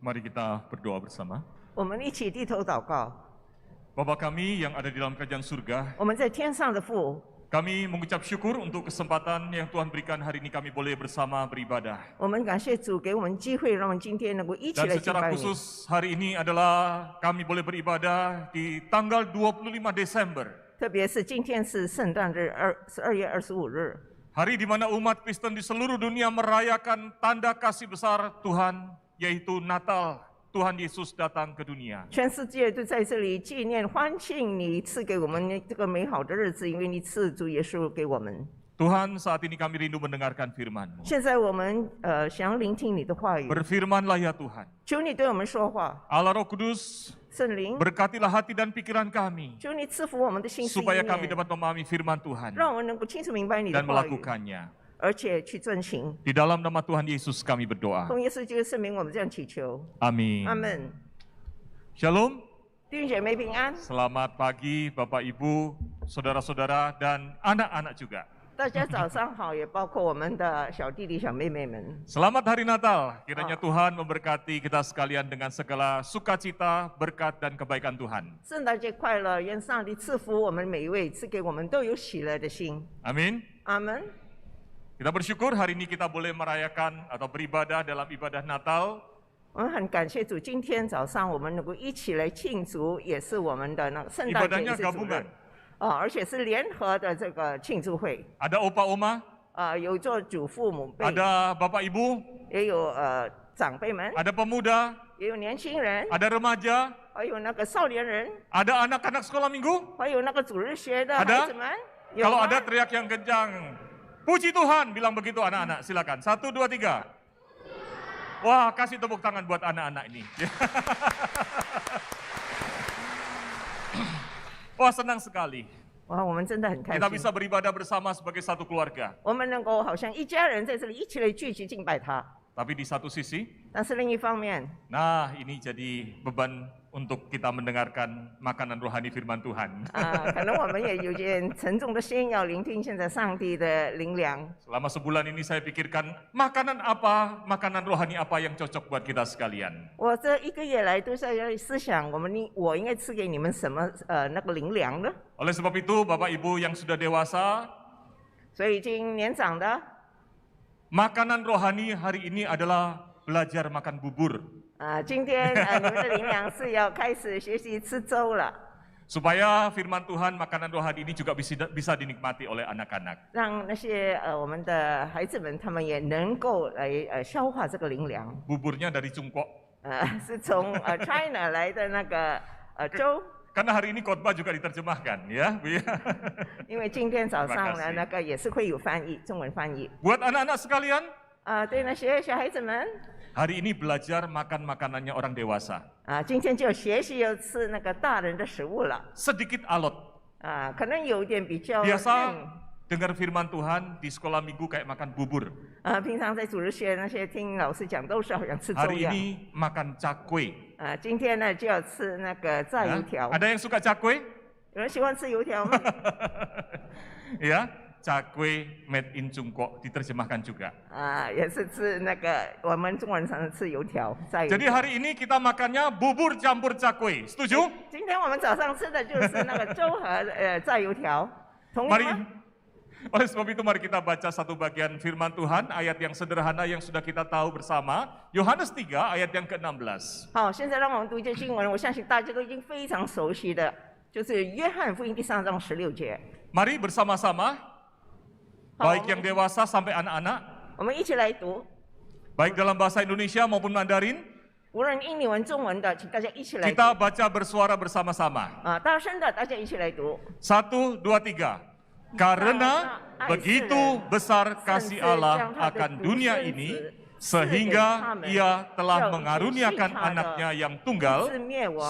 Mari kita berdoa bersama. 我们一起低头祷告。 Bapa kami yang ada di dalam kerajaan surga, 我们在天上的父， kami mengucap syukur untuk kesempatan yang Tuhan berikan hari ini kami boleh bersama beribadah. 我们感谢主给我们机会，让我们今天能够一起 Dan 来敬 secara 拜你。 khusus hari ini adalah kami boleh beribadah di tanggal 25 Desember. 特别是今天是圣诞日，12月25日， Hari di mana umat Kristen di seluruh dunia merayakan tanda kasih besar Tuhan, yaitu Natal. Tuhan Yesus datang ke dunia. 全世界都在这里纪念欢庆你赐给我们这个美好的日子，因为你赐主耶稣给我们。 Tuhan, saat ini kami rindu mendengarkan firman-Mu. 现在我们想要聆听你的话语， Berfirmanlah ya Tuhan. 求你对我们说话， Allah Roh Kudus, 圣灵， berkatilah hati dan pikiran kami, 求你赐福我们的心思意 supaya kami 念， dapat memahami firman Tuhan 让我们能够清楚明白你的 dan 话语， melakukannya. 而且去遵行。 Di dalam nama Tuhan Yesus kami berdoa. 奉耶稣基督圣名，我们这样祈求， Amin. 阿门。 Shalom, 弟兄姐妹平安， selamat pagi Bapak Ibu, saudara-saudara dan anak-anak juga. 大家早上好，也包括我们的小弟弟小妹妹们。 Selamat Hari Natal, kiranya Tuhan memberkati kita sekalian dengan segala sukacita, berkat dan kebaikan Tuhan. 圣诞节快乐！愿上帝赐福我们每一位，赐给我们都有喜乐的心。 Amin. 阿门。 Kita bersyukur hari ini kita boleh merayakan atau beribadah dalam ibadah Natal. 我们很感谢主，今天早上我们能够一起来庆祝，也是我们的那个圣诞节， Ibadahnya 也是主 gabungan. 日，而且是联合的这个庆祝会。 Ada opa oma, 有做祖父母辈， ada bapak ibu, 也有长辈们， ada pemuda, 也有年轻人， ada remaja, 还有那个少年人， ada anak-anak sekolah minggu. 还有那个主日学的 Ada？ 孩子们。有 Kalau 吗 ada teriak yang kencang. Puji Tuhan, bilang begitu anak-anak. Silakan. 1, 2, 3. Wah, kasih tepuk tangan buat anak-anak ini. Wah, senang sekali. 哇，我们真的很开 Kita 心， bisa beribadah bersama sebagai satu keluarga. 我们能够好像一家人在这里一起来聚集敬拜他。 Tapi di satu sisi, 但是另一方面， nah ini jadi beban untuk kita mendengarkan makanan rohani firman Tuhan. 可能我们也有点沉重的心，要聆听现在上帝的灵粮。 Selama sebulan ini saya pikirkan makanan apa, makanan rohani apa yang cocok buat kita sekalian. 我这一个月来都在思想，我应该赐给你们什么那个灵粮呢？ Oleh sebab itu, Bapak Ibu yang sudah dewasa, 所以已经年长的， makanan rohani hari ini adalah belajar makan bubur. 今天你们的灵粮是要开始学习吃粥了， Supaya firman Tuhan, makanan rohani ini juga bisa dinikmati oleh anak-anak. 让那些我们的孩子们他们也能够来消化这个灵粮。 Buburnya dari Cungkok. 是从China 来的那个粥。 Karena hari ini khotbah juga diterjemahkan, ya, Bu ya. 因为今天早上 Terima 呢， kasih. 那个也是会有翻译，中文翻译。 Buat anak-anak sekalian, 对那些小孩子们， hari ini belajar makan makanannya orang dewasa. 今天就要学习要吃那个大人的食物了。 Sedikit alot. 可能有一点比较 Biasa dengar firman Tuhan di sekolah minggu kayak makan bubur. 平常在主日学那些听老师讲都是好像吃粥 Hari 一样。 ini makan cakwe. 今天呢就要吃那个炸油 Ya, 条。 ada yang suka cakwe? 有人喜欢吃油条吗？ Ya, cakwe made in Cungkok diterjemahkan juga. 也是吃那个我们中文常常吃油条，炸油 Jadi 条。 hari ini kita makannya bubur campur cakwe. Setuju? 今天我们早上吃的就是那个粥和炸油条，同意 Mari. 吗？ Oleh sebab itu mari kita baca satu bagian firman Tuhan, ayat yang sederhana yang sudah kita tahu bersama, Yohanes 3 ayat yang ke-16. 好，现在让我们读一节经文，我相信大家都已经非常熟悉的，就是约翰福音第3章16节。 Mari bersama-sama, baik yang dewasa sampai anak-anak, 我们一起来读， baik dalam bahasa Indonesia maupun Mandarin, 无论英文、中文的，请大家一起来读。 kita baca bersuara bersama-sama. 大声的，大家一起来读。 1, 2, 3. Karena begitu besar kasih Allah akan dunia ini, sehingga Ia telah mengaruniakan anaknya yang tunggal,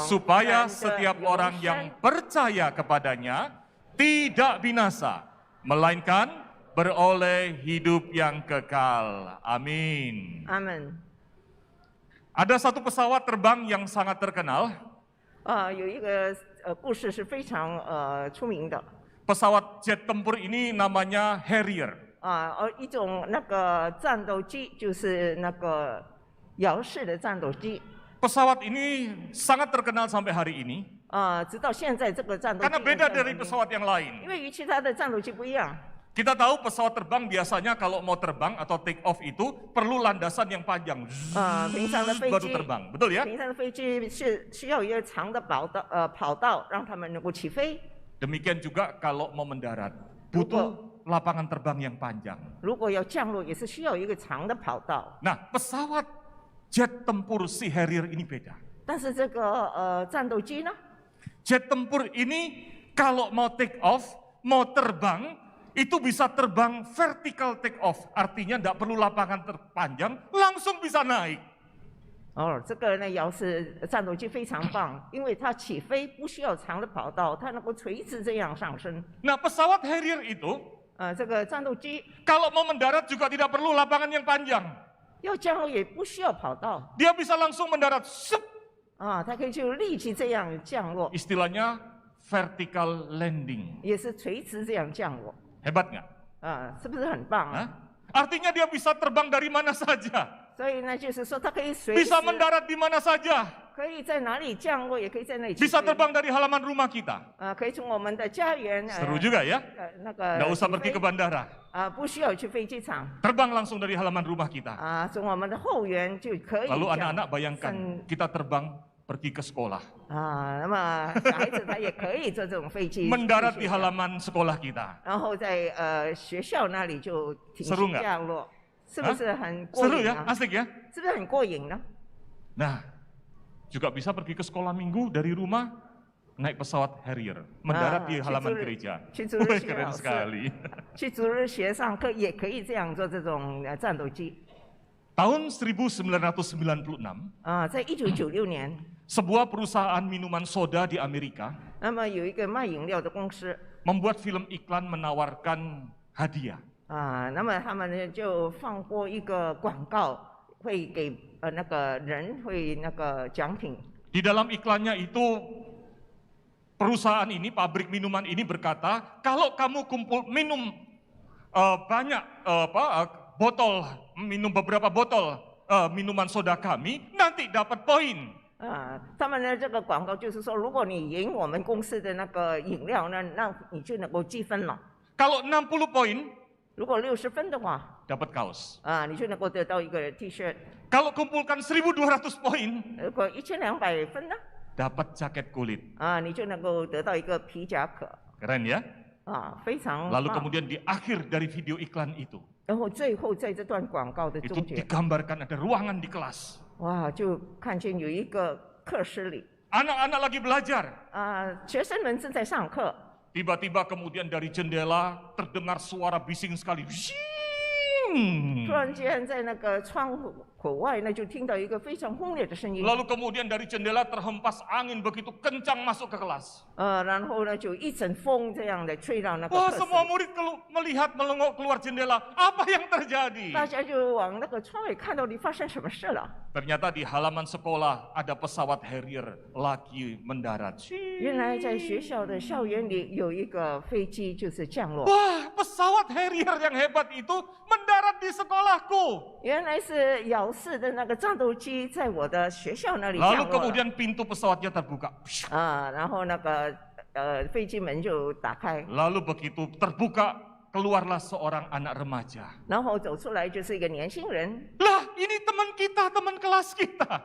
supaya setiap orang yang percaya kepadanya tidak binasa, melainkan beroleh hidup yang kekal. Amin. 阿门。 Ada satu pesawat terbang yang sangat terkenal. 有一个故事是非常出名的。 Pesawat jet tempur ini namanya Harrier. 一种那个战斗机就是那个摇式的战斗机。pesawat ini sangat terkenal sampai hari ini 直到现在这个战斗机 karena 印 beda 象 dari 很深 pesawat yang lain. 因为与其他的战斗机不一样。 Kita tahu pesawat terbang biasanya kalau mau terbang atau take off itu perlu landasan yang panjang, 平常的飞 baru 机， terbang, betul ya? 平常的飞机是需要一个长的跑道，让他们能够起飞。 Demikian juga kalau mau mendarat, butuh lapangan terbang yang panjang. 如果要降落，也是需要一个长的跑道。 Nah, pesawat jet tempur Sea Harrier ini beda. 但是这个战斗机呢， Jet tempur ini kalau mau take off, mau terbang, itu bisa terbang vertical take off. Artinya tidak perlu lapangan terpanjang, langsung bisa naik. 这个呢遥式战斗机非常棒，因为它起飞不需要长的跑道，它能够垂直这样上升。 Nah, pesawat Harrier itu 这个战斗机 kalau mau mendarat juga tidak perlu lapangan yang panjang. 要降落也不需要跑道 Dia bisa langsung mendarat, sup. 它可以就立即这样降落， Istilahnya vertical landing. 也是垂直这样降落。 Hebat nggak? 是不是很棒啊？ Hah? Artinya dia bisa terbang dari mana saja. 所以呢，就是说它可以随时 Bisa mendarat di mana saja. 可以在哪里降落，也可以在那里起 Bisa 飞。 terbang dari halaman rumah kita. 可以从我们的家园 Seru juga ya. 那个 Nggak usah 起 pergi 飞 ke bandara. 不需要去飞机场 Terbang langsung dari halaman rumah kita. 从我们的后园就可以 Lalu 降 anak-anak bayangkan, kita terbang pergi ke sekolah. 那么小孩子他也可以坐这种飞机 Mendarat 去 di 学校 halaman sekolah kita. 然后在学校那里就停 Seru 息 nggak? 降落，是不是很过 Seru 瘾 ya, 啊？ asik ya. 是不是很过瘾呢？ Nah, juga bisa pergi ke sekolah minggu dari rumah, naik pesawat Harrier, mendarat di halaman gereja. 去主日 Wih, 学 keren 老师 sekali. 去主日学上课也可以这样做这种战斗机 Tahun 1996, 在1996年， sebuah perusahaan minuman soda di Amerika 那么有一个卖饮料的公司 membuat film iklan menawarkan hadiah. 那么他们呢就放播一个广告，会给那个人会那个奖品。 Di dalam iklannya itu perusahaan ini, pabrik minuman ini berkata, kalau kamu kumpul minum banyak botol, minum beberapa botol minuman soda kami, nanti dapat poin. 他们的这个广告就是说，如果你赢我们公司的那个饮料呢，那你就能够积分了。 Kalau 60 poin, 如果60分的话， dapat kaos. 你就能够得到一个 T 恤。 Kalau kumpulkan 1200 poin, 如果1200分呢， dapat jaket kulit. 你就能够得到一个皮夹克。 Keren ya? 非常 Lalu 棒。 kemudian di akhir dari video iklan itu, 然后最后在这段广告的 itu 终结， digambarkan ada ruangan di kelas. 就看见有一个课室里， Anak-anak lagi belajar. 学生们正在上课， Tiba-tiba kemudian dari jendela terdengar suara bising sekali. Zing! 突然间在那个窗口外呢，就听到一个非常轰烈的声音。 Lalu kemudian dari jendela terhempas angin begitu kencang masuk ke kelas. 然后呢，就一阵风这样的吹到那个 Wah, 课室 semua 里， murid melihat melengok keluar jendela. Apa yang terjadi? 大家就往那个窗外看到底发生什么事了。 Ternyata di halaman sekolah ada pesawat Harrier lagi mendarat. 原来在学校的校园里有一个飞机就是降落， Wah, pesawat Harrier yang hebat itu mendarat di sekolahku. 原来是遥式的那个战斗机在我的学校那里降 Lalu 落了。 kemudian pintu pesawatnya terbuka. 然后那个飞机门就打开， Lalu begitu terbuka, keluarlah seorang anak remaja. 然后走出来就是一个年轻人。 Lah, ini teman kita, teman kelas kita.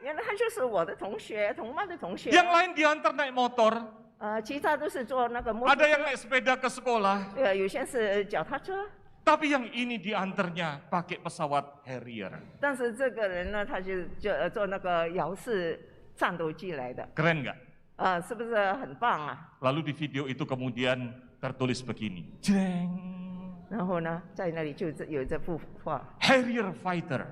原来他就是我的同学，同班的同学。 Yang lain diantar naik motor, 其他都是坐那个摩托 ada yang 车， naik sepeda ke sekolah. 有些是脚踏车。 Tapi yang ini diantarnya pakai pesawat Harrier. 但是这个人呢，他就坐那个遥式战斗机来的， Keren nggak? 是不是很棒啊？ Lalu di video itu kemudian tertulis begini. Jeng. 然后呢，在那里就有这幅画， Harrier Fighter.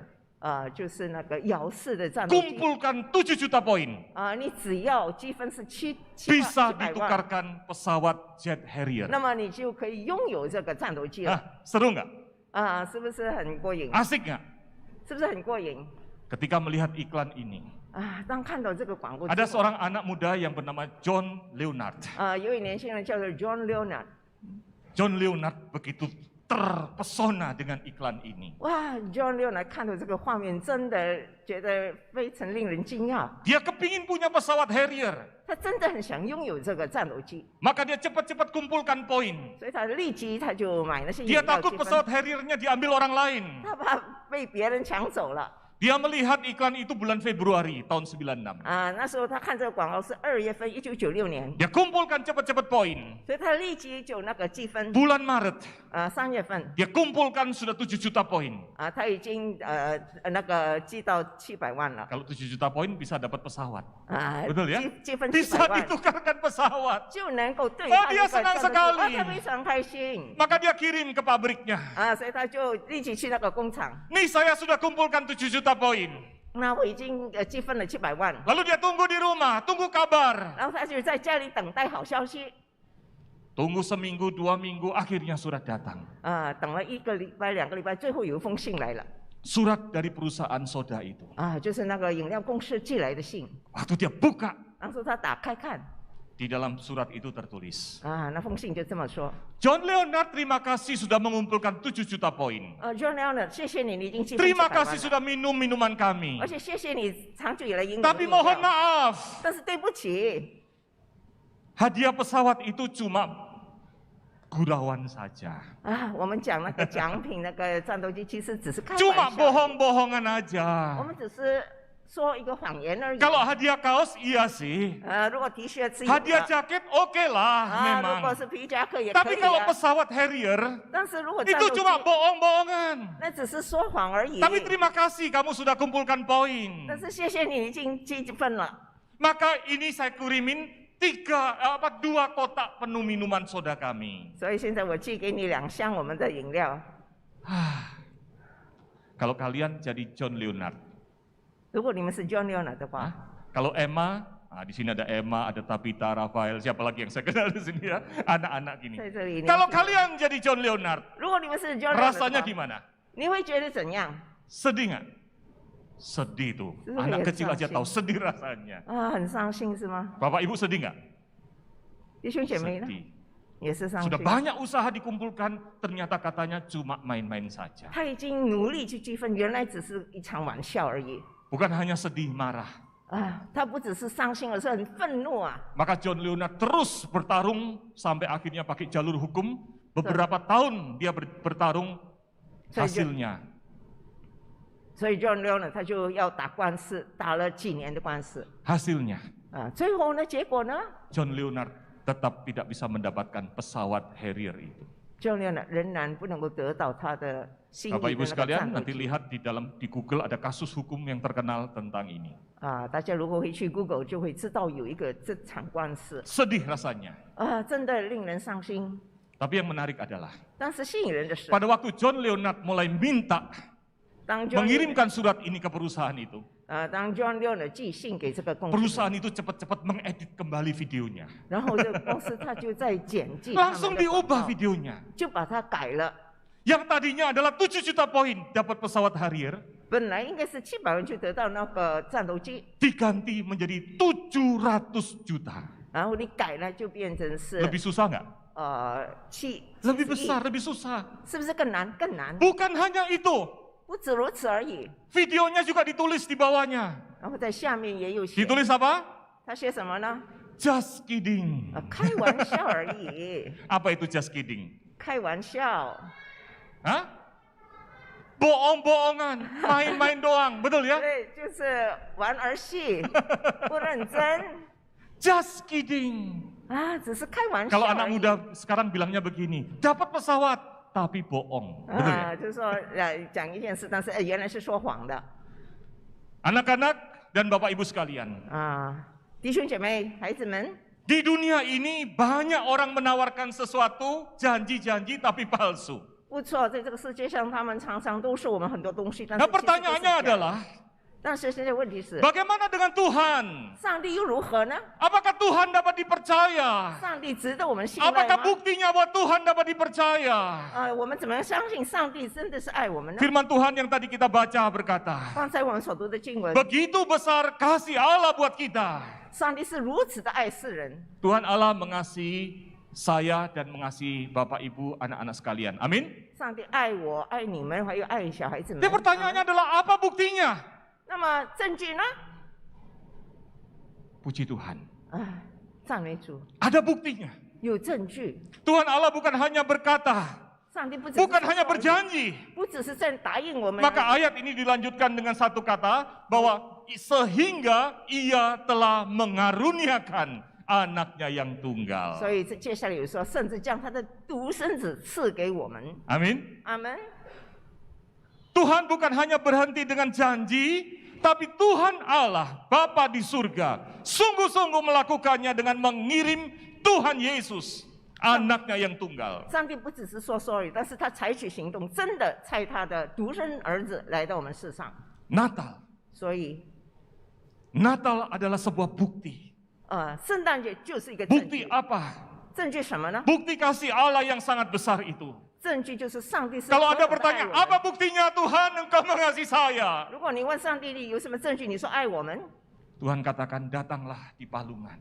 就是那个遥式的战斗机。 Kumpulkan 7 juta poin. 你只要积分是700 Bisa 万， ditukarkan pesawat jet Harrier. 那么你就可以拥有这个战斗机了。 Seru nggak? 是不是很过瘾？ Asik nggak? 是不是很过瘾？ Ketika melihat iklan ini, 当看到这个广告 ada 之后， seorang anak muda yang bernama John Leonard. 有一位年轻人叫做 John Leonard， John Leonard begitu terpesona dengan iklan ini. 哇，John Leonard 看到这个画面，真的觉得非常令人惊讶。 Dia kepingin punya pesawat Harrier. 他真的很想拥有这个战斗机， Maka dia cepat-cepat kumpulkan poin. 所以他立即他就买那些饮 Dia 料 takut 积分。 pesawat Harrier-nya diambil orang lain. 他怕被别人抢走了。 Dia melihat iklan itu bulan Februari tahun 96. 啊，那时候他看这个广告是2月份，1996年， Dia kumpulkan cepat-cepat poin. 所以他立即就那个积分。 Bulan Maret, 3月份， dia kumpulkan sudah 7 juta poin. 他已经那个积到700万了。 Kalau 7 juta poin bisa dapat pesawat. 啊， Betul ya? 积分 Bisa 700万 ditukarkan pesawat. 就能够兑 Oh, 换 dia 一个 senang 战斗机， sekali 他非常开心。 Maka dia kirim ke pabriknya. 所以他就立即去那个工厂。 Nih saya sudah kumpulkan 7 juta poin. 那我已经积分了700万， Lalu dia tunggu di rumah, tunggu kabar. 然后他就在家里等待好消息。 Tunggu seminggu, 2 minggu, akhirnya surat datang. 等了1个礼拜、2个礼拜，最后有一封信来了。 Surat dari perusahaan soda itu. 就是那个饮料公司寄来的信。 Waktu dia buka, 然后他打开看， di dalam surat itu tertulis. 那封信就这么说。 John Leonard, terima kasih sudah mengumpulkan 7 juta poin. John Leonard，谢谢你，你已经积分Terima 700万 kasih 了， sudah minum minuman kami. 而且谢谢你长久以来饮用 Tapi 饮 mohon 料。 maaf, 但是对不起， hadiah pesawat itu cuma gurauan saja. 我们讲那个奖品那个战斗机，其实只是开 Cuma 玩笑， bohong-bohongan 我 aja. 们只是说一个谎言而已。 Kalau hadiah kaos iya sih. 如果 T 恤是有 Hadiah 的， jaket oke lah 如果 memang. 是皮夹克也可 Tapi 以 kalau 啊。 pesawat Harrier 但是如果战 itu 斗机， cuma bohong-bohongan. 那只是说谎而已。 Tapi terima kasih kamu sudah kumpulkan poin. 但是谢谢你已经积分了。 Maka ini saya kirimin 2 kotak penuh minuman soda kami. 所以现在我寄给你2箱我们的饮料。 Kalau kalian jadi John Leonard, 如果你们是 John Leonard 的话， kalau Emma, di sini ada Emma, ada Tabita, Rafael, siapa lagi yang saya kenal di sini ya, anak-anak gini. 在这里， Kalau kalian jadi John Leonard, 如果你们是 John Leonard 的 rasanya 话， gimana? 你会觉得怎样？ Sedih nggak? Sedih tuh. Itu Anak ya, kecil aja伤心。 tahu sedih rasanya. 很伤心是吗？ Bapak Ibu sedih nggak? 弟兄姐妹呢， Sedih. 也是伤 Sudah 心。 banyak usaha dikumpulkan, ternyata katanya cuma main-main saja. 他已经努力去积分，原来只是一场玩笑而已。 Bukan hanya sedih, marah. 他不只是伤心，而是很愤怒啊！ Maka John Leonard terus bertarung sampai akhirnya pakai jalur hukum. Beberapa tahun dia bertarung, hasilnya 所以 John Leonard 他就要打官司，打了几年的官司。 hasilnya 最后呢，结果呢 John Leonard tetap tidak bisa mendapatkan pesawat Harrier itu. ，John Leonard 仍然不能够得到他的心仪 Bapak 的 Ibu 那个 sekalian, 战斗 nanti 机。 lihat di Google ada kasus hukum yang terkenal tentang ini. 大家如果回去 Google 就会知道有一个这场官司 Sedih rasanya. 真的令人伤心。 Tapi yang menarik adalah 但是吸引人的是， pada waktu John Leonard mulai minta 当 John mengirimkan surat ini ke perusahaan itu, 当 John Leonard 寄信给这个公司， perusahaan itu cepat-cepat mengedit kembali videonya. 然后这个公司他就在剪辑他 Langsung 们的广 diubah 告， videonya. 就把它改了。 Yang tadinya adalah 7 juta poin dapat pesawat Harrier, 本来应该是700万就得到那个战斗机， diganti menjadi 700 juta. 然后你改了就变成是 Lebih susah nggak? 70 Lebih 亿 besar, lebih susah. 是不是更难？更难， Bukan hanya itu, 不止如此而已。 videonya juga ditulis di bawahnya. 然后在下面也有写， Ditulis apa? 他写什么呢？ Just kidding. 开玩笑而已， Apa itu just kidding? 开玩笑。 Hah? Bohong-bohongan, main-main doang, betul ya? 对，就是玩儿戏，不认真 Just kidding. 只是开玩笑 Kalau 而 anak 已。 muda sekarang bilangnya begini, dapat pesawat tapi bohong, betul ya? 就是说讲一件事，但是原来是说谎的 Anak-anak dan Bapak Ibu sekalian, 弟兄姐妹、孩子们， di dunia ini banyak orang menawarkan sesuatu, janji-janji tapi palsu. 不错，在这个世界上，他们常常都是我们很多东西，但 Nah 是其实都是 pertanyaannya 假的 adalah, 但是现在问题是， bagaimana dengan Tuhan? 上帝又如何呢？ Apakah Tuhan dapat dipercaya? 上帝值得我们信赖 Apakah 吗？ buktinya bahwa Tuhan dapat dipercaya? 我们怎么样相信上帝真的是爱我们呢？ Firman Tuhan yang tadi kita baca berkata, 刚才我们所读的经文， begitu besar kasih Allah buat kita. 上帝是如此的爱世人， Tuhan Allah mengasihi saya dan mengasihi Bapak, Ibu, anak-anak sekalian. Amin. 上帝爱我，爱你们，还有爱小孩子们。 Jadi pertanyaannya adalah apa buktinya? 那么证据呢？ Puji Tuhan. 赞美主， Ada buktinya. 有证据。 Tuhan Allah bukan hanya berkata, 上帝不只是 bukan 说 hanya 说而已 berjanji. 不只是在答应我们而已， Maka ayat ini dilanjutkan dengan satu kata bahwa sehingga ia telah mengaruniakan anaknya yang tunggal. 所以这接下来有说，甚至将他的独生子赐给我们。 Amin. 阿门。 Tuhan bukan hanya berhenti dengan janji, tapi Tuhan Allah, Bapa di surga, sungguh-sungguh melakukannya dengan mengirim Tuhan Yesus, anaknya yang tunggal. 上帝不只是说说而已，但是他采取行动，真的差他的独生儿子来到我们世上。 Natal. 所以， Natal adalah sebuah bukti. 圣诞节就是一个证 Bukti 据。 apa? 证据什么呢？ Bukti kasih Allah yang sangat besar itu. 证据就是上帝是 Kalau 何 Anda 等的爱 bertanya, 我们 apa buktinya Tuhan engkau mengasihi saya? 如果你问上帝你有什么证据，你说爱我们， Tuhan katakan, datanglah di palungan.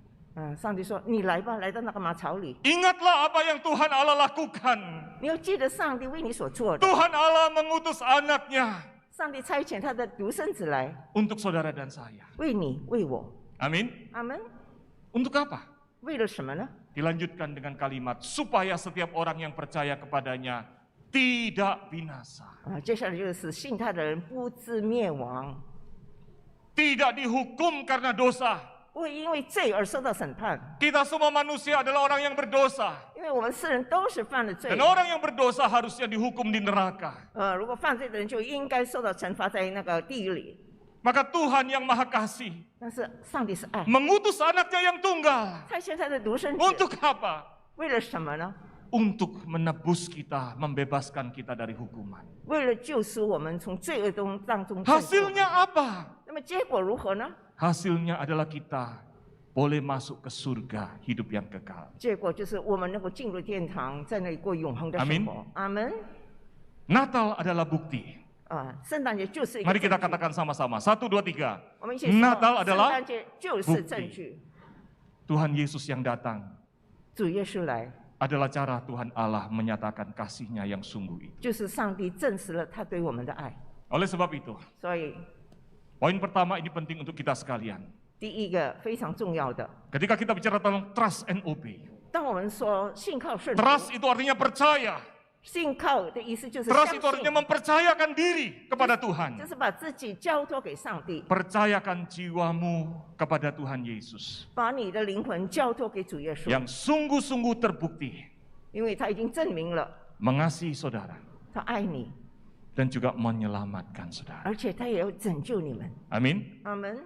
上帝说你来吧，来到那个马槽里， Ingatlah apa yang Tuhan Allah lakukan. 你要记得上帝为你所做的。 Tuhan Allah mengutus anaknya 上帝差遣他的独生子来， untuk saudara dan saya. 为你为我。 Amin. 阿门。 Untuk apa? 为了什么呢？ Dilanjutkan dengan kalimat, supaya setiap orang yang percaya kepadanya tidak binasa. 接下来就是信他的人不至灭亡， Tidak dihukum karena dosa. 不会因为罪而受到审判， Kita semua manusia adalah orang yang berdosa. 因为我们世人都是犯了罪 Dan。orang yang berdosa harusnya dihukum di neraka. 如果犯罪的人就应该受到惩罚在那个地狱里。 Maka Tuhan yang maha kasih 但是上帝是爱， mengutus anaknya yang tunggal. 差遣他的独生子， Untuk apa? 为了什么呢？ Untuk menebus kita, membebaskan kita dari hukuman. 为了救赎我们从罪恶当中拯救。 Hasilnya apa? 那么结果如何呢？ Hasilnya adalah kita boleh masuk ke surga, hidup yang kekal. 结果就是我们能够进入殿堂，在那里过永恒的生活。阿门。 Natal adalah bukti. 圣诞节就是一个 Mari 证 kita 据。 katakan sama-sama. 1, 2, 3. 我们一起说， Natal 圣 adalah 诞节就是证据。 Tuhan Yesus yang datang 主耶稣来， adalah cara Tuhan Allah menyatakan kasih-Nya yang sungguh itu. 就是上帝证实了他对我们的爱。 Oleh sebab itu, 所以， poin pertama ini penting untuk kita sekalian. 第一个非常重要的， Ketika kita bicara tentang trust and obey. 当我们说信靠顺服， Trust itu artinya percaya. 信靠的意思就是相 Trust itu 信， artinya mempercayakan diri kepada 就 Tuhan. 是把自己交托给上帝， Percayakan jiwamu kepada Tuhan Yesus. 把你的灵魂交托给主耶稣， Yang sungguh-sungguh terbukti 因为他已经证明了 mengasihi saudara 他爱你， dan juga menyelamatkan saudara. 而且他也要拯救你们。 Amin. 阿门。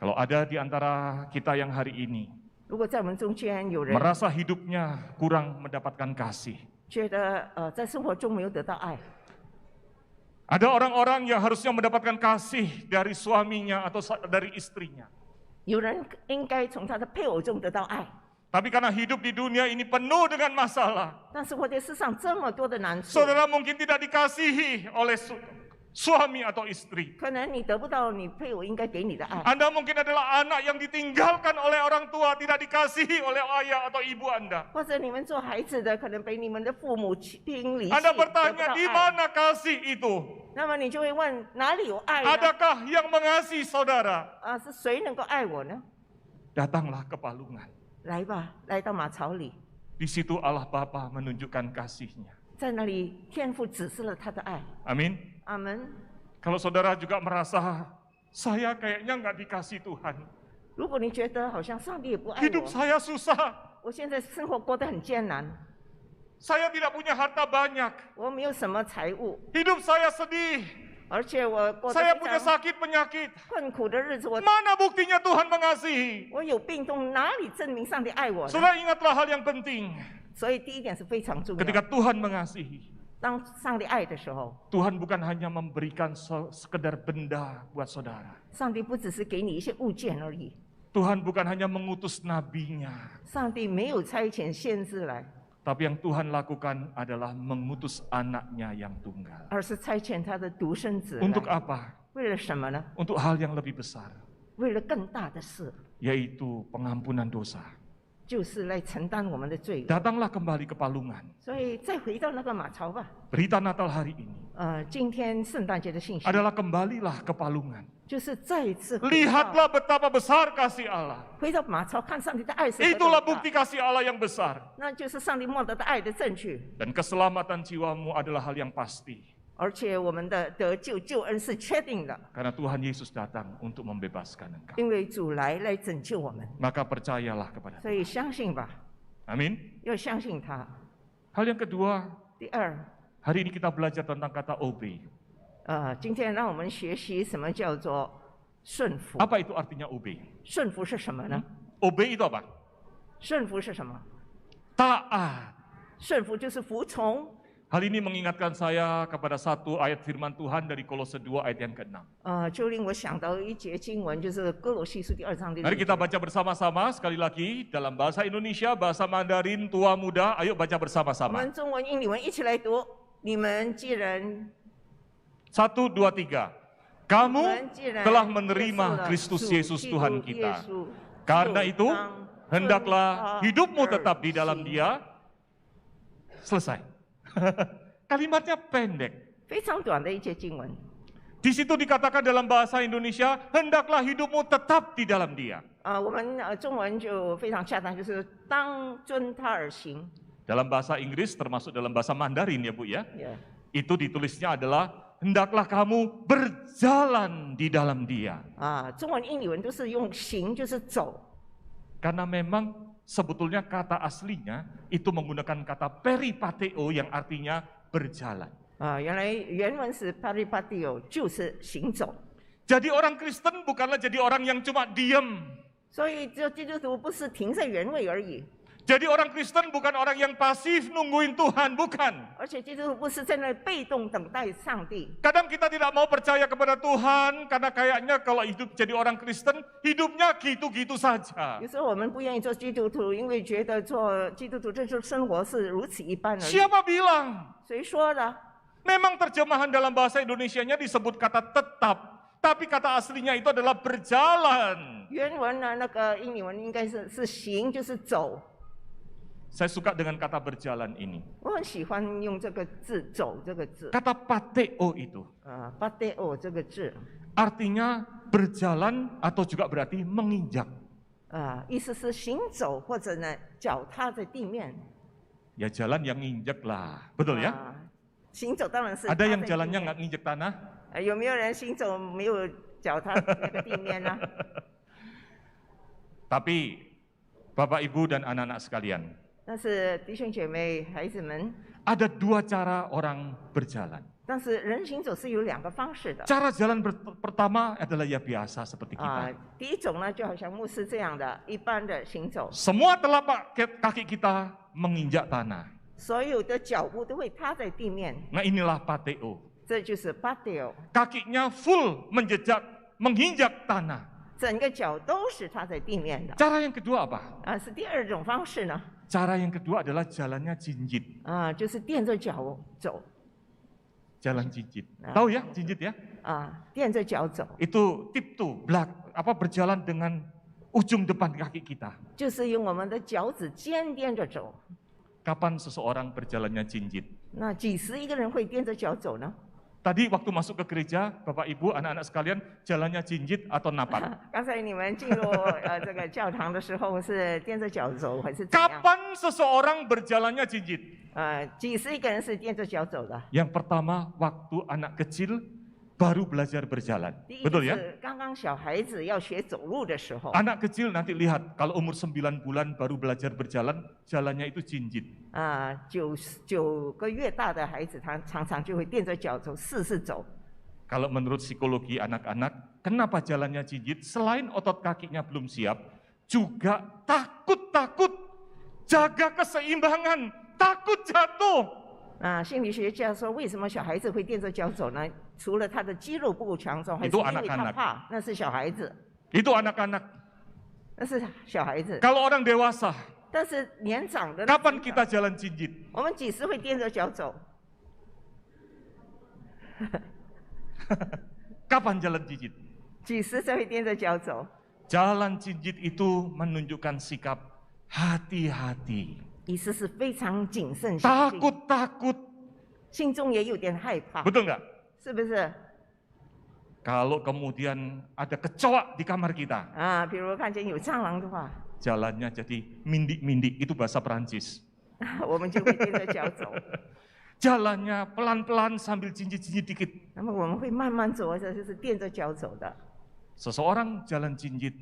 Kalau ada di antara kita yang hari ini 如果在我们中间有人 merasa hidupnya kurang mendapatkan kasih, 觉得在生活中没有得到爱， ada orang-orang yang harusnya mendapatkan kasih dari suaminya atau dari istrinya. 有人应该从他的配偶中得到爱， Tapi karena hidup di dunia ini penuh dengan masalah, 但是活在世上这么多的难处， saudara mungkin tidak dikasihi oleh suami atau istri. 可能你得不到你配偶应该给你的爱， Anda mungkin adalah anak yang ditinggalkan oleh orang tua, tidak dikasihi oleh ayah atau ibu Anda. 或者你们做孩子的可能被你们的父母亲离弃， Anda 得不到 bertanya, di 爱。 mana kasih itu? 那么你就会问哪里有爱呢？ Adakah yang mengasihi saudara? 是谁能够爱我呢？ Datanglah ke palungan. 来吧，来到马槽里， Di situ Allah Bapa menunjukkan kasih-Nya. 在那里天父指示了他的爱。 Amin. 阿门。 Kalau saudara juga merasa, saya kayaknya nggak dikasih Tuhan. 如果你觉得好像上帝也不爱 Hidup 我， saya susah. 我现在生活过得很艰难， Saya tidak punya harta banyak. 我没有什么财物， Hidup saya sedih. 而且我过得 Saya 非 punya 常 sakit penyakit. 困苦的日子，我 Mana buktinya Tuhan mengasihi? 我有病痛，哪里证明上帝爱我呢？ Saudara ingatlah hal yang penting. 所以第一点是非常重要。 Ketika Tuhan mengasihi, 当上帝爱的时候， Tuhan bukan hanya memberikan sekedar benda buat saudara. 上帝不只是给你一些物件而已， Tuhan bukan hanya mengutus nabinya. 上帝没有差遣先知来， Tapi yang Tuhan lakukan adalah mengutus anaknya yang tunggal. 而是差遣他的独生子 Untuk 来。 apa? 为了什么呢？ Untuk hal yang lebih besar, 为了更大的事， yaitu pengampunan dosa. 就是来承担我们的罪恶。 Datanglah kembali ke Palungan. 所以再回到那个马槽吧。 Berita Natal hari ini 今天圣诞节的信息 adalah kembalilah ke Palungan. 就是再一次 Lihatlah betapa besar kasih Allah. 回到马槽，看上帝的爱是何等 Itulah 大 bukti kasih Allah yang besar. 那就是上帝莫德的爱的证据。 Dan keselamatan jiwamu adalah hal yang pasti. 而且我们的得救救恩是确定的， Karena Tuhan Yesus datang untuk membebaskan engkau. 因为主来拯救我们， Maka percayalah kepada 所以相信吧， Amin. 要相信他。 Hal yang kedua, 第二， hari ini kita belajar tentang kata obey. 今天让我们学习什么叫做顺服。 Apa itu artinya obey? 顺服是什么呢？ Obey itu apa? 顺服是什么？ Taat. 顺服就是服从。 Hal ini mengingatkan saya kepada satu ayat firman Tuhan dari Kolose 2 ayat yang ke-6. 就令我想到一节经文，就是哥罗西书第2章的。 Mari kita baca bersama-sama sekali lagi dalam bahasa Indonesia, bahasa Mandarin, tua muda. Ayo baca 我 bersama-sama. 们中文、英语文一起来读。你们既然 1, 2, 3. Kamu telah menerima Kristus Yesus Tuhan kita. Karena itu, hendaklah hidupmu tetap di dalam Dia. Selesai. Kalimatnya pendek. 非常短的一节经文。 Di situ dikatakan dalam bahasa Indonesia, hendaklah hidupmu tetap di dalam Dia. 我们中文就非常恰当，就是当遵他而行。 Dalam bahasa Inggris, termasuk dalam bahasa Mandarin ya Bu ya, Yeah. itu ditulisnya adalah, hendaklah kamu berjalan di dalam Dia. 中文、英语文都是用行，就是走。 Karena memang sebetulnya kata aslinya itu menggunakan kata peripateo yang artinya berjalan. 原来原文是 paripatio， 就是行走。 Jadi orang Kristen bukanlah jadi orang yang cuma diam. 所以这基督徒不是停在原位而已， Jadi orang Kristen bukan orang yang pasif nungguin Tuhan, bukan. 而且基督徒不是在那被动等待上帝。 Kadang kita tidak mau percaya kepada Tuhan karena kayaknya kalau hidup jadi orang Kristen, hidupnya gitu-gitu saja. 有时候我们不愿意做基督徒，因为觉得做基督徒这生活是如此一般而已。 Siapa bilang? 谁说的？ Memang terjemahan dalam bahasa Indonesianya disebut kata tetap, tapi kata aslinya itu adalah berjalan. 原文呢，那个英语文应该是行，就是走。 Saya suka dengan kata berjalan ini. 我很喜欢用这个字“走”这个字。 Kata pateo itu pateo 这个字， artinya berjalan atau juga berarti menginjak. 意思是行走或者呢脚踏在地面。 Ya jalan yang nginjek lah, betul ya? 行走当然是。 Ada yang jalannya nggak nginjek tanah? 有没有人行走没有脚踏那个地面呢？ Tapi Bapak Ibu dan anak-anak sekalian, 但是弟兄姐妹、孩子们， ada dua cara orang berjalan. 但是人行走是有2个方式的。 Cara jalan pertama adalah ya biasa seperti kita. 第一种呢，就好像牧师这样的一般的行走， Semua telapak kaki kita menginjak tanah. 所有的脚步都会踏在地面， Nah inilah pateo. 这就是 pateo， Kakinya full menginjak tanah. 整个脚都是踏在地面的。 Cara yang kedua apa? 是第2种方式呢， Cara yang kedua adalah jalannya jinjit. 就是垫着脚走， Jalan jinjit. Tahu ya jinjit ya? 垫着脚走， Itu tiptu, berjalan dengan ujung depan kaki kita. 就是用我们的脚趾尖踮着走。 Kapan seseorang berjalannya jinjit? 那几时一个人会踮着脚走呢？ Tadi waktu masuk ke gereja, Bapak Ibu, anak-anak sekalian, jalannya jinjit atau napat? 刚才你们进入这个教堂的时候是踮着脚走还是怎样？ Kapan seseorang berjalannya jinjit? 几时一个人是踮着脚走的？ Yang pertama, waktu anak kecil baru belajar berjalan. 第一个 Betul ya? 是刚刚小孩子要学走路的时候， Anak kecil nanti lihat, kalau umur 9 bulan baru belajar berjalan, jalannya itu jinjit. 9个月大的孩子，他常常就会踮着脚走，试试走。 Kalau menurut psikologi anak-anak, kenapa jalannya jinjit? Selain otot kakinya belum siap, juga takut, jaga keseimbangan, takut jatuh. 心理学家说，为什么小孩子会踮着脚走呢？除了他的肌肉不够强壮，还是 Itu 因为他 anak-anak. 怕，那是小孩子， Itu anak-anak. 那是小孩子。 Kalau orang dewasa, 但是年长的， kapan kita jalan jinjit? 我们几时会踮着脚走？ Kapan jalan jinjit? 几时才会踮着脚走？ Jalan jinjit itu menunjukkan sikap hati-hati, 意思是非常谨慎小心， takut-takut. 心中也有点害怕， Betul nggak? 是不是？ Kalau kemudian ada kecoa di kamar kita, 啊，比如看见有蟑螂的话， jalannya jadi mindik-mindik, itu bahasa Perancis. 我们就会踮着脚走。 Jalannya pelan-pelan sambil jinjit-jinjit dikit. 那么我们会慢慢走，这就是踮着脚走的。 Seseorang jalan jinjit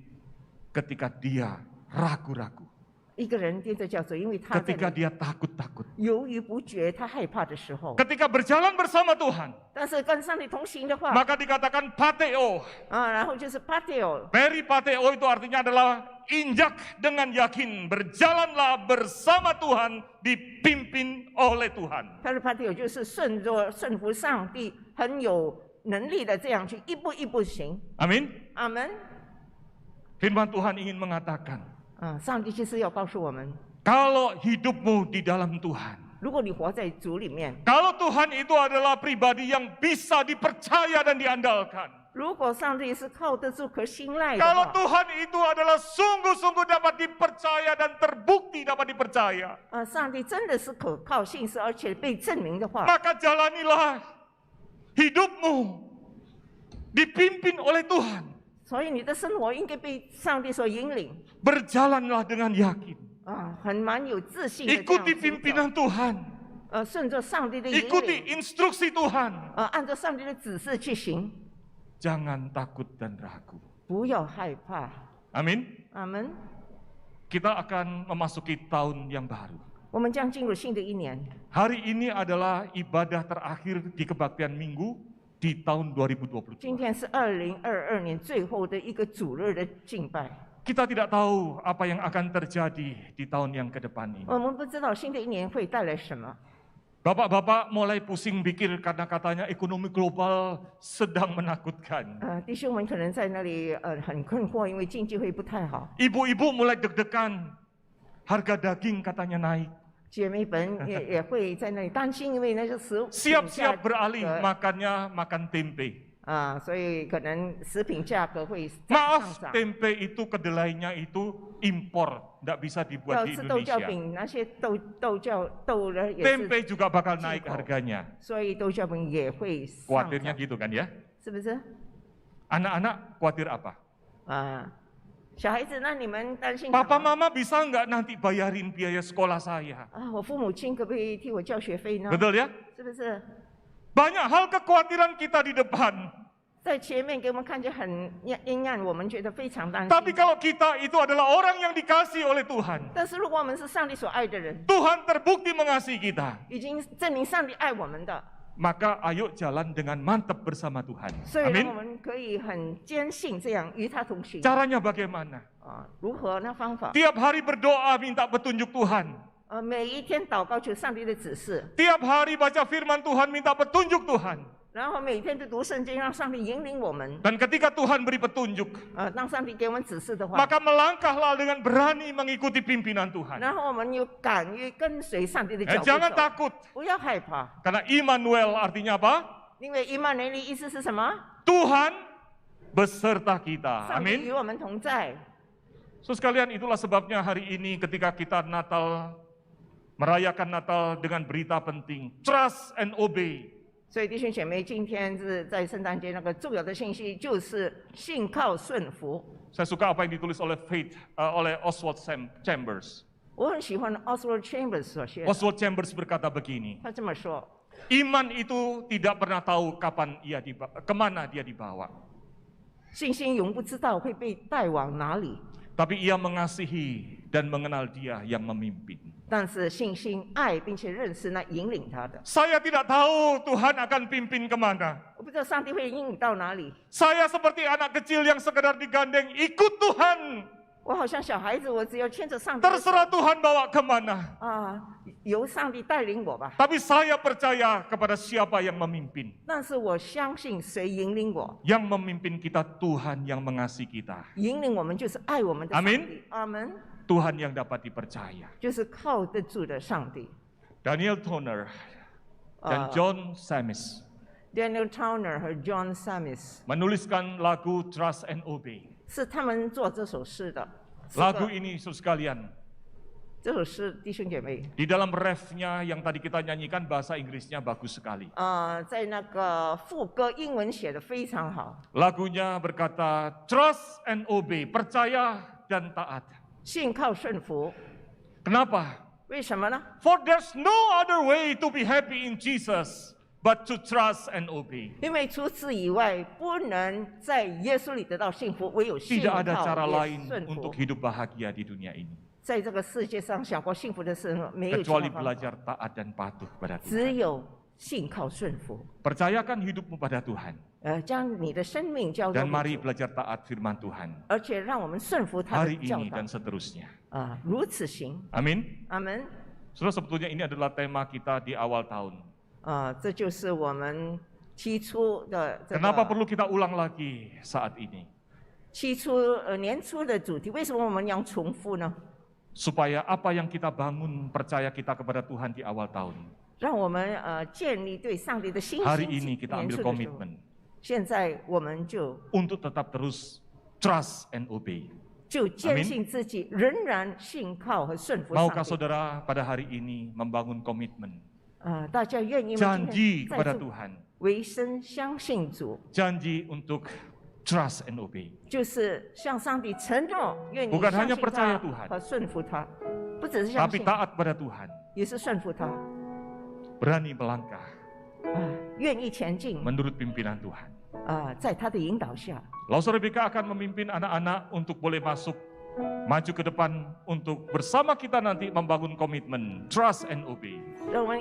ketika dia ragu-ragu, 一个人踮着脚走，因为他在 ketika dia takut-takut, 犹豫不决，他害怕的时候。 ketika berjalan bersama Tuhan, 但是跟上帝同行的话， maka dikatakan pateo. 然后就是 patio， Peripateo itu artinya adalah injak dengan yakin, berjalanlah bersama Tuhan, dipimpin oleh Tuhan. patio 就是顺服上帝，很有能力的这样去一步一步行。 Amin. 阿门。 Firman Tuhan ingin mengatakan, 上帝就是要告诉我们， kalau hidupmu di dalam Tuhan, 如果你活在主里面， kalau Tuhan itu adalah pribadi yang bisa dipercaya dan diandalkan, 如果上帝是靠得住可信赖的 kalau 话， Tuhan itu adalah sungguh-sungguh dapat dipercaya dan terbukti dapat dipercaya, 上帝真的是可靠、信实，而且被证明的话， maka jalanilah hidupmu dipimpin oleh Tuhan. 所以你的生活应该被上帝所引领。 Berjalanlah dengan yakin. 很蛮有自信的这样 Ikuti 行 pimpinan Tuhan. 走，顺着上帝的引 Ikuti 领， instruksi Tuhan. 按照上帝的指示去行， Jangan takut dan ragu. 不要害怕。 Amin. 阿门。 Kita akan memasuki tahun yang baru. 我们将进入新的一年， Hari ini adalah ibadah terakhir di kebaktian minggu di tahun 今 2022. 天是2022年最后的一个主日的敬拜。 Kita tidak tahu apa yang akan terjadi di tahun yang ke depan ini. 我们不知道新的一年会带来什么。 Bapak-bapak mulai pusing pikir karena katanya ekonomi global sedang menakutkan. 弟兄们可能在那里很困惑，因为经济会不太好。 Ibu-ibu mulai deg-degan. Harga daging katanya naik. 姐妹们也会在那里担心，因为那些食物 Siap-siap beralih makannya makan tempe. 所以可能食品价格会上 Maaf, 涨。 tempe itu kedelainya itu impor, tidak bisa 要 dibuat di 吃豆角 Indonesia. 饼，那些豆呢也是， Tempe juga bakal naik Ciko. harganya. 所以豆角饼也会上 Khawatirnya 涨， gitu kan ya? 是不是？ Anak-anak khawatir apa? 小孩子，那你们担心什 Papa 么？ mama bisa nggak nanti bayarin biaya sekolah saya? 我父母亲可不可以替我交学费呢？ Betul ya? 是不是？ Banyak hal kekhawatiran kita di depan. 在前面给我们看见很阴暗，我们觉得非常担 Tapi 心。 kalau kita itu adalah orang yang dikasih oleh Tuhan, 但是如果我们是上帝所爱的人， Tuhan terbukti mengasihi kita, 已经证明上帝爱我们的， maka ayo jalan dengan mantap bersama Tuhan. 所以呢 Amin. 我们可以很坚信这样与他同行。 Caranya bagaimana? 如何那方法？ Tiap hari berdoa minta petunjuk Tuhan. 每一天祷告求上帝的指示， Tiap hari baca firman Tuhan minta petunjuk Tuhan. 然后每天都读圣经，让上帝引领我们。 Dan ketika Tuhan beri petunjuk, 当上帝给我们指示的话， maka melangkahlah dengan berani mengikuti pimpinan Tuhan. 然后我们又敢于跟随上帝的脚步 Jangan 走， takut, 不要害怕， karena Immanuel artinya apa? 因为伊曼尼利意思是什么？ Tuhan beserta kita. 上帝 Amin. 与我们同在。 So sekalian, itulah sebabnya hari ini ketika kita Natal, merayakan Natal dengan berita penting, trust and obey. 所以弟兄姐妹，今天是在圣诞节那个重要的信息，就是信靠顺服。 Saya suka apa yang ditulis oleh Oswald Chambers. 我很喜欢 Oswald Chambers 所写的， Oswald Chambers berkata begini, 他这么说： iman itu tidak pernah tahu kemana dia dibawa. 信心永不知道会被带往哪里， Tapi ia mengasihi dan mengenal dia yang memimpin. 但是信心爱并且认识那引领他的。 Saya tidak tahu Tuhan akan pimpin kemana. 我不知道上帝会引领到哪里。 Saya seperti anak kecil yang sekedar digandeng, ikut Tuhan. 我好像小孩子，我只要牵着上帝的手 Terserah Tuhan bawa kemana. 由上帝带领我吧。 Tapi saya percaya kepada siapa yang memimpin. 但是我相信谁引领我， Yang memimpin kita Tuhan yang mengasihi kita. 引领我们就是爱我们的上帝。 Amin 阿门。 Tuhan yang dapat dipercaya. 就是靠得住的上帝。 Daniel Toner dan John Sammis Daniel Towner 和 John Sammis menuliskan lagu Trust and Obey. 是他们做这首诗的。 Lagu ini, saudara sekalian, 这首诗，弟兄姐妹， Di dalam refnya yang tadi kita nyanyikan bahasa Inggrisnya bagus sekali. 在那个副歌英文写的非常好， Lagunya berkata, trust and obey, percaya dan taat. 信靠顺服。 Kenapa? 为什么呢？ For there's no other way to be happy in Jesus but to trust and obey. 因为除此以外，不能在耶稣里得到幸福，唯有信 Tidak 靠 ada cara 也 lain 顺 untuk 服。 hidup bahagia di dunia ini 在这个世界上想过幸福的生活，没有其他 kecuali 方法， belajar taat dan patuh pada 只 Tuhan. 有信靠顺服。 Percayakan hidupmu pada Tuhan 将你的生命交托 dan 给 mari 主， belajar taat firman Tuhan 而且让我们顺服他 hari 的教 ini 导 dan seterusnya. 如此行。 Amin. 阿门。 Saudara, sebetulnya ini adalah tema kita di awal tahun. 这就是我们提出的这 Kenapa 个 perlu kita ulang lagi saat ini? 起初年初的主题，为什么我们要重复呢？ Supaya apa yang kita bangun percaya kita kepada Tuhan di awal tahun. 让我们建立对上帝的信 Hari 心。 ini kita 年 ambil 初的时候， komitmen 现在我们就 untuk tetap terus trust and obey. 坚信自己，仍然信靠和顺服 Maukah 上帝。 saudara pada hari ini membangun komitmen, 大家愿意吗？今 janji 天 kepada 再次 Tuhan, 委身相信主， janji untuk trust and obey. 就是向上帝承诺，愿意 Bukan 相 hanya 信 percaya 他 Tuhan 和顺服他，不只是相 Tapi 信， taat pada Tuhan, 也是顺服他。 berani melangkah 愿意前进 menurut pimpinan Tuhan. 在他的引导下， Lalu Saudara BK akan memimpin anak-anak untuk boleh masuk, maju ke depan untuk bersama kita nanti membangun komitmen, trust and obey. 让我们